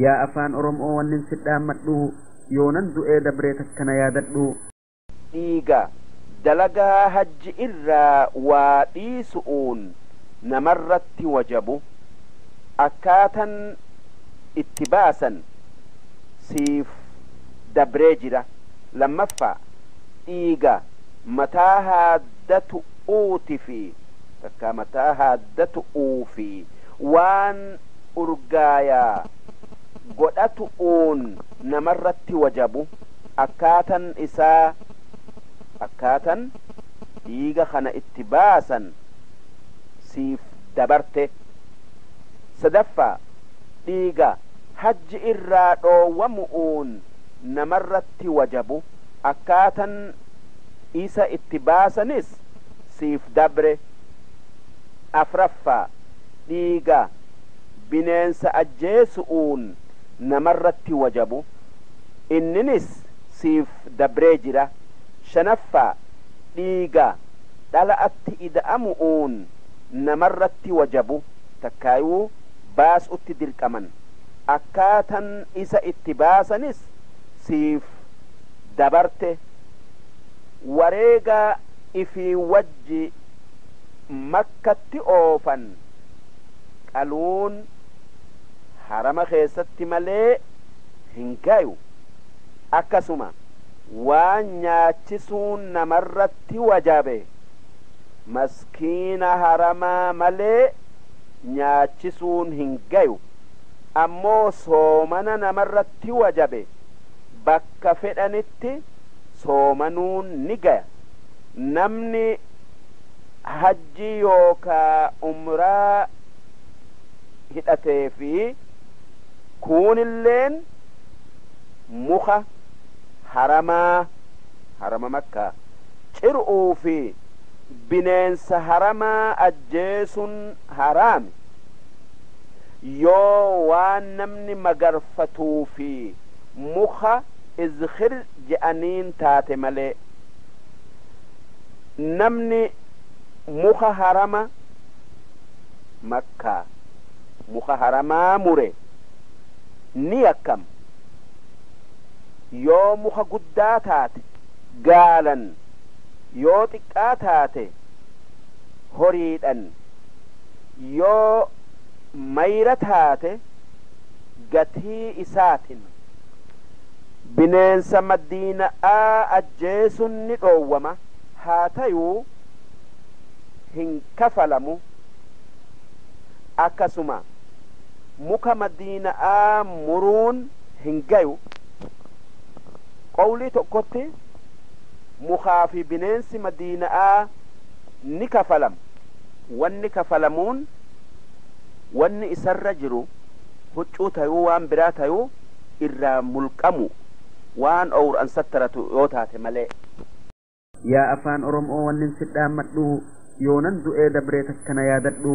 yaa afaan oromoo wannin si dhaammadhu yoonan du'ee dabree takkana yaadadhu. dhiiga dalagaa hajji irraa waa dhiisu'uun namarratti wajabu akkaatan itti baasan siif dabree jira. lammaffaa dhiiga mataa haaddatu uuti fi takka mataa haaddatu uufi waan urgaayaa godhatu'uun namarratti wajabu akkaatan isaa akkaatan dhiiga kana itti baasan siif dabarte. sadaffaa dhiiga hajji irraa dhoowwamu'uun namarratti wajabu akkaatan isa itti baasanis siif dabre. afraffaa dhiiga bineensa ajjeesu'uun namarratti wajabu inninis siif dabree jira. shanaffaa dhiiga dhala'atti ida'amu'uun namarratti wajabu takkaayuu baasu'utti dirqaman akkaatan isa itti baasanis siif dabarte. wareega ifii wajji makkatti oofan qaluun harama keessatti malee hin gayu. akkasuma waan nyaachisuun namarratti wajabe maskiina haramaa malee nyaachisuun hin gayu. ammoo soomana namarratti wajabe bakka fedhanitti soomanuun ni gaya. namni hajji yookaa umraa hidhatee fi kuunilleen muka harama makkaa cir'uu fi bineensa haramaa ajjeesun haraami yoo waan namni magarfatuu fi muka izkhir je'aniin taate malee. namni muka harama makkaa muka haramaa mure ni yakkam. yoo muka guddaa taate gaalan yoo xiqqaa taate horiidhan yoo mayra taate gatii isaatin. bineensa madiina'aa ajjeesun ni dhoowwama haa tayuu hin kafalamu. akkasuma muka madiina'aa muruun hin gayu. qawlii tokkotti mukaa fi bineensi madiina'aa ni kafalamu. wanni kafalamuun wanni isarra jiru huccuu tayuu waan biraa tayuu irraa mulqamu waan owr'an sattaratu yoo taate malee. yaa afaan oromoo wannin si dhaammadhu yoonan du'ee dabree takkana yaadadhu.